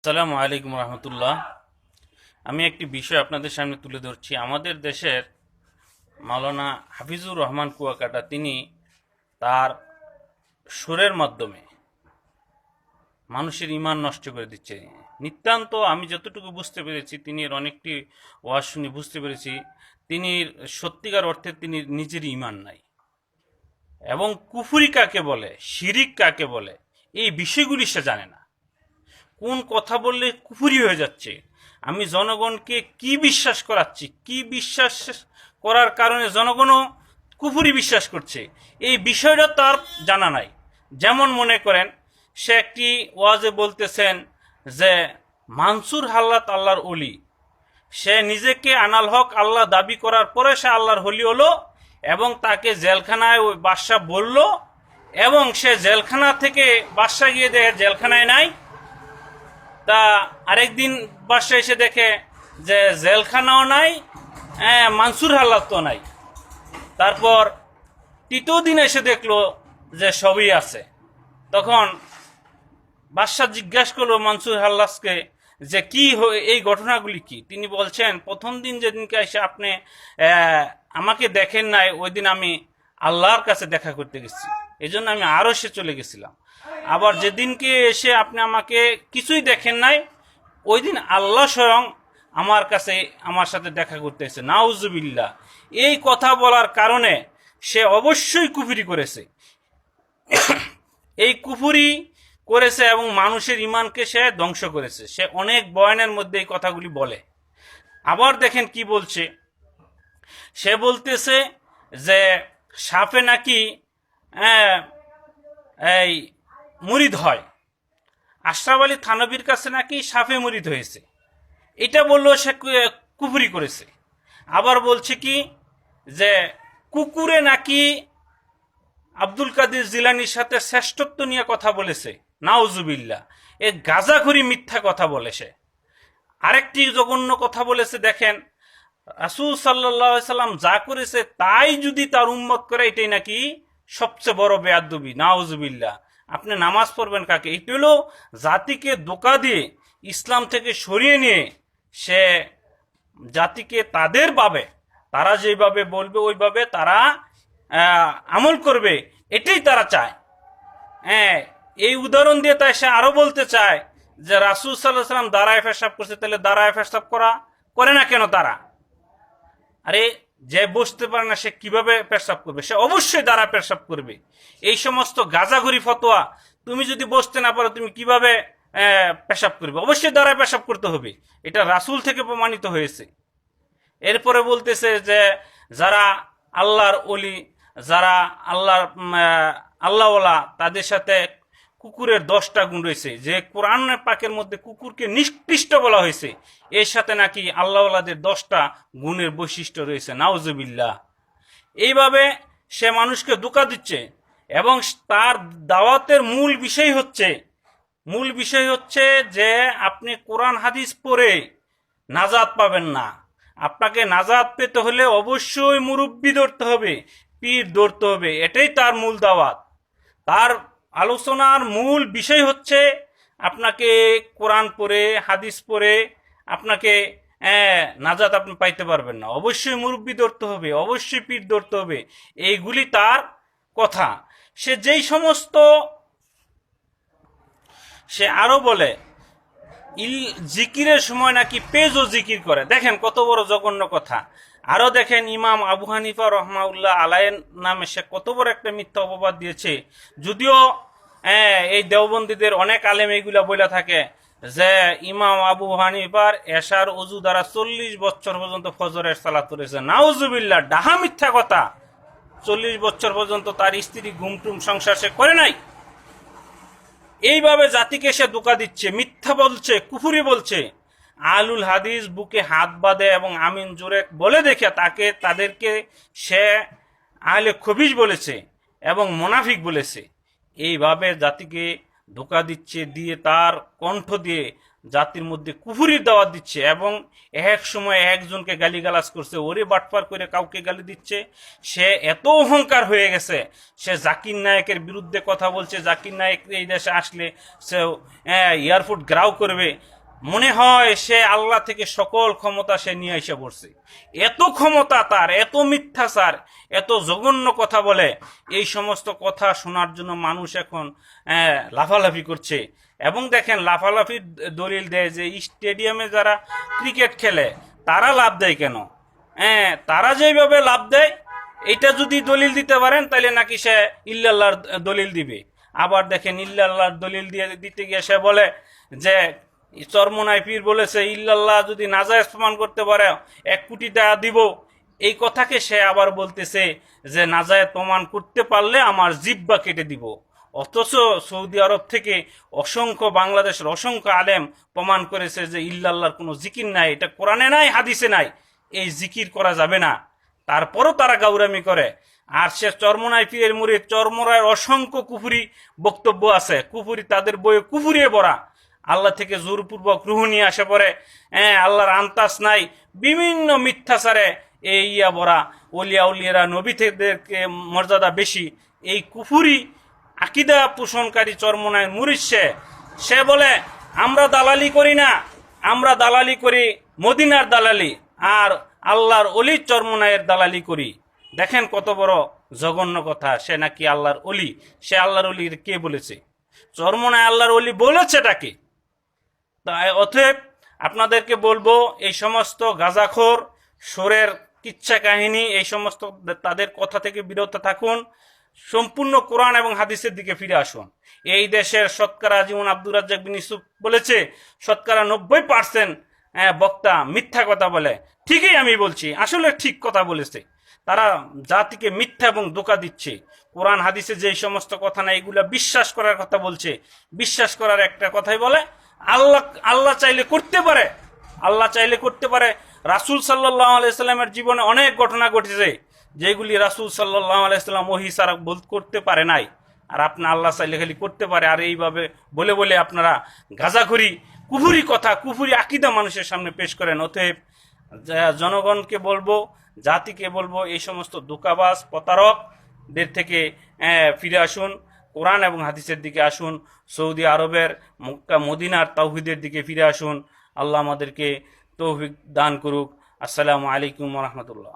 আসসালামু আলাইকুম রহমতুল্লাহ। আমি একটি বিষয় আপনাদের সামনে তুলে ধরছি। আমাদের দেশের মাওলানা হাফিজুর রহমান কুয়াকাটা তিনি তার সুরের মাধ্যমে মানুষের ঈমান নষ্ট করে দিচ্ছে। নিতান্ত আমি যতটুকু বুঝতে পেরেছি, তিনি অনেকটি ওয়াজ শুনে বুঝতে পেরেছি তিনি সত্যিকার অর্থে তিনি নিজের ঈমান নাই, এবং কুফরি কাকে বলে, শিরিক কাকে বলে, এই বিষয়গুলি সে জানে না। কোন কথা বললে কুফরি হয়ে যাচ্ছে, আমি জনগণকে কি বিশ্বাস করাচ্ছি, কি বিশ্বাস করার কারণে জনগণও কুফরি বিশ্বাস করছে, এই বিষয়টা তার জানা নাই। যেমন মনে করেন, সে একটি ওয়াজে বলতেছেন যে মানসুর হাল্লাত আল্লাহর অলি, সে নিজেকে আনাল হক আল্লাহ দাবি করার পরে সে আল্লাহর হলি হলো, এবং তাকে জেলখানায় ওই বাদশা বলল, এবং সে জেলখানা থেকে বাদশা গিয়ে দেখে জেলখানায় নাই। তা আরেকদিন বাদশা এসে দেখে যে জেলখানাও নাই, মানসুর হাল্লাত তো নাই। তারপর তৃতীয় দিন এসে দেখলো যে সবই আছে। তখন বাদশা জিজ্ঞাসা করলো মানসুর হাল্লাসকে যে কি এই ঘটনাগুলি কি। তিনি বলছেন, প্রথম দিন যেদিনকে এসে আপনি আমাকে দেখেন নাই, ওই দিন আমি আল্লাহর কাছে দেখা করতে গেছি, এই জন্য আমি আরো সে চলে গেছিলাম। আবার যেদিনকে এসে আপনি আমাকে কিছুই দেখেন নাই, ওই দিন আল্লাহ স্বয়ং আমার কাছে আমার সাথে দেখা করতে এসেছে। নাউজুবিল্লাহ। এই কথা বলার কারণে সে অবশ্যই কুফরি করেছে। এই কুফরি করেছে এবং মানুষের ইমানকে সে ধ্বংস করেছে। সে অনেক বয়ানের মধ্যে এই কথাগুলি বলে। আবার দেখেন কি বলছে, সে বলতেছে যে সাপে নাকি এই মুরিদ হয়, আশরাফ আলী থানবীর কাছে নাকি সাপে মুরিদ হয়েছে, এটা বললো সে কুফরি করেছে। আবার বলছে কি যে কুকুরে নাকি আব্দুল কাদের জিলানির সাথে শ্রেষ্ঠত্ব নিয়ে কথা বলেছে। নাউজুবিল্লাহ। এ গাজাখুরি মিথ্যা কথা বলে সে। আরেকটি জঘন্য কথা বলেছে, দেখেন রাসূল সাল্লাল্লাহু আলাইহি সাল্লাম যা করেছে তাই যদি তার উম্মত করে, এটাই নাকি সবচেয়ে বড় বেয়াদবি। নাউজুবিল্লাহ। আপনি নামাজ পড়বেন কাকে? এটি হলো জাতিকে ধোঁকা দিয়ে ইসলাম থেকে সরিয়ে নিয়ে সে জাতিকে তাদের ভাবে, তারা যেভাবে বলবে ওইভাবে তারা আমল করবে, এটাই তারা চায়। হ্যাঁ, এই উদাহরণ দিয়ে তাই সে আরো বলতে চায় যে রাসূল সাল্লাল্লাহু আলাইহি সাল্লাম দাঁড়ায় পেশাব করছে, তাহলে দাঁড়ায় পেশাব করে না কেন তারা? আরে যে বসতে পারে না সে কিভাবে পেশাব করবে? সে অবশ্যই দাঁড়ায় পেশাব করবে। এই সমস্ত গাজাঘুরি ফতোয়া, তুমি যদি বসতে না পারো তুমি কিভাবে পেশাব করবে? অবশ্যই দাঁড়ায় পেশাব করতে হবে, এটা রাসূল থেকে প্রমাণিত হয়েছে। এরপরে বলতেছে যে যারা আল্লাহর অলি, যারা আল্লাহওয়ালা, তাদের সাথে কুকুরের 10টা গুণ রয়েছে, যে কোরআন পাকের মধ্যে কুকুরকে নিকৃষ্ট বলা হয়েছে, এর সাথে নাকি আল্লাহওয়ালাদের 10টা গুণের বৈশিষ্ট্য রয়েছে। নাউজুবিল্লাহ। এইভাবে সে মানুষকে ধোঁকা দিচ্ছে, এবং তার দাওয়াতের মূল বিষয় হচ্ছে যে আপনি কোরআন হাদিস পড়ে নাজাত পাবেন না। আপনাকে নাজাত পেতে হলে অবশ্যই মুরব্বি ধরতে হবে, পীর ধরতে হবে, এটাই তার মূল দাওয়াত। তার আলোচনার মূল বিষয় হচ্ছে আপনাকে কোরআন পড়ে হাদিস পড়ে আপনাকে নাজাত আপনি পাইতে পারবেন না। অবশ্যই মুরব্বি ধরতে হবে, অবশ্যই পীর ধরতে হবে, এইগুলি তার কথা। সে যেই সমস্ত, সে আরো বলে জিকিরের সময় নাকি পেজও জিকির করে। দেখেন কত বড় জঘন্য কথা। আরো দেখেন ইমাম আবু হানিফা রহমাউল্লাহ আলাইহির নামে সে কত বড় একটা মিথ্যা অপবাদ দিয়েছে। যদিও এই দেওবন্দীদের অনেক আলেম এইগুলা বলে থাকে যে ইমাম আবু হানিফার এশার ওযু দ্বারা 40 বছর পর্যন্ত ফজরের সালাত করেছে। নাউজুবিল্লাহ। ডাহা মিথ্যা কথা। 40 বছর পর্যন্ত তার স্ত্রী ঘুমটুম সংসার সে করে নাই। এইভাবে জাতিকে সে ধোঁকা দিচ্ছে, মিথ্যা বলছে, কুফরি বলছে। আলুল হাদিস বুকে হাত বাঁধে এবং আমিন জোরে বলে দেখে তাদেরকে সে আহলে খবিশ বলেছে এবং মুনাফিক বলেছে। এইভাবে জাতিকে ধোঁকা দিচ্ছে, দিয়ে তার কণ্ঠ দিয়ে জাতির মধ্যে কুফরির দাওয়াত দিচ্ছে, এবং এক সময় একজনকে গালিগালাজ করছে, ওরে বাটপার করে কাউকে গালি দিচ্ছে। সে এত অহংকার হয়ে গেছে, সে জাকির নায়েকের বিরুদ্ধে কথা বলছে। জাকির নায়েক এই দেশে আসলে সে এয়ারপোর্ট গ্রাউ করবে, মনে হয় সে আল্লাহ থেকে সকল ক্ষমতা সে নিয়ে এসে পড়ছে। এত ক্ষমতা তার, এত মিথ্যাচার, এত জঘন্য কথা বলে। এই সমস্ত কথা শোনার জন্য মানুষ এখন লাফালাফি করছে। এবং দেখেন, লাফালাফির দলিল দেয় যে স্টেডিয়ামে যারা ক্রিকেট খেলে তারা লাভ দেয় কেন? তারা যেভাবে লাভ দেয়, এটা যদি দলিল দিতে পারেন তাহলে নাকি সে ইল্লাল্লাহর দলিল দিবে। আবার দেখেন, ইল্লাল্লাহর দলিল দিতে গিয়ে সে বলে যে চরমোনাই পীর বলেছে ইল্লাল্লাহ যদি নাজায়েজ প্রমাণ করতে পারে 1 কোটি টাকা দিব। এই কথাকে সে আবার বলতেছে যে নাজায়েজ প্রমাণ করতে পারলে আমার জিহ্বা কেটে দিব। অথচ সৌদি আরব থেকে অসংখ্য, বাংলাদেশের অসংখ্য আলেম প্রমাণ করেছে যে ইল্লাল্লাহর কোনো জিকির নাই, এটা কোরআনে নাই, হাদিসে নাই, এই জিকির করা যাবে না। তারপরও তারা গাউরামি করে। আর সে চরমোনাই পীরের মুরিদ, চরমোনাইয়ের অসংখ্য কুফুরি বক্তব্য আছে, কুফুরি, তাদের বইয়ে কুফুরিয়ে ভরা। আল্লাহ থেকে জোরপূর্বক রুহ নিয়ে আসে পড়ে, আল্লাহর আন্তাস নাই, বিভিন্ন মিথ্যাচারে এই ইয়া ভরা। ওলিয়া উলিয়ারা নবীদেরকে মর্যাদা বেশি। এই কুফুরি আকিদা পোষণকারী চরমোনাইয়ের মুরিদ সে বলে আমরা দালালি করি না, আমরা দালালি করি মদিনার দালালি, আর আল্লাহর অলি চরমোনাইয়ের দালালি করি। দেখেন কত বড় জঘন্য কথা। সে নাকি আল্লাহর অলি। সে আল্লাহর অলি কে বলেছে? চরমোনাই আল্লাহর অলি বলেছেটাকে? তাই অতএব আপনাদেরকে বলবো, এই সমস্ত গাঁজাখোর সোরের কিচ্ছা কাহিনী, এই সমস্ত তাদের কথা থেকে বিরত থাকুন। সম্পূর্ণ কোরআন এবং হাদিসের দিকে ফিরে আসুন। এই দেশের শতকরা, যেমন আব্দুর রাজ্জাক বিন ইউসুফ বলেছে, শতকরা 90% বক্তা মিথ্যা কথা বলে। ঠিকই আমি বলছি, আসলে ঠিক কথা বলেছে। তারা জাতিকে মিথ্যা এবং ধোঁকা দিচ্ছে। কোরআন হাদিসে যে সমস্ত কথা না, এগুলা বিশ্বাস করার কথা বলছে। বিশ্বাস করার একটা কথাই বলে, আল্লাহ চাইলে করতে পারে, আল্লাহ চাইলে করতে পারে। রাসূল সাল্লাল্লাহু আলাইহি সাল্লামের জীবনে অনেক ঘটনা ঘটেছে যেগুলি রাসূল সাল্লাল্লাহু আলাইহি সাল্লাম ওহী ছাড়া করতে পারে নাই। আর আপনি আল্লাহ চাইলে খালি করতে পারে। আর এইভাবে বলে বলে আপনারা গাঁজাখুরি, কুফুরি কথা, কুফুরি আকীদা মানুষের সামনে পেশ করেন। অতএব জনগণকে বলবো, জাতিকে বলবো, এই সমস্ত ধোঁকাবাজ প্রতারকদের থেকে ফিরে আসুন, কোরআন এবং হাদিসের দিকে আসুন, সৌদি আরবের মক্কা মদিনার তাওহীদের দিকে ফিরে আসুন। আল্লাহ আমাদেরকে তৌফিক দান করুক। আসসালামু আলাইকুম ওয়া রাহমাতুল্লাহ।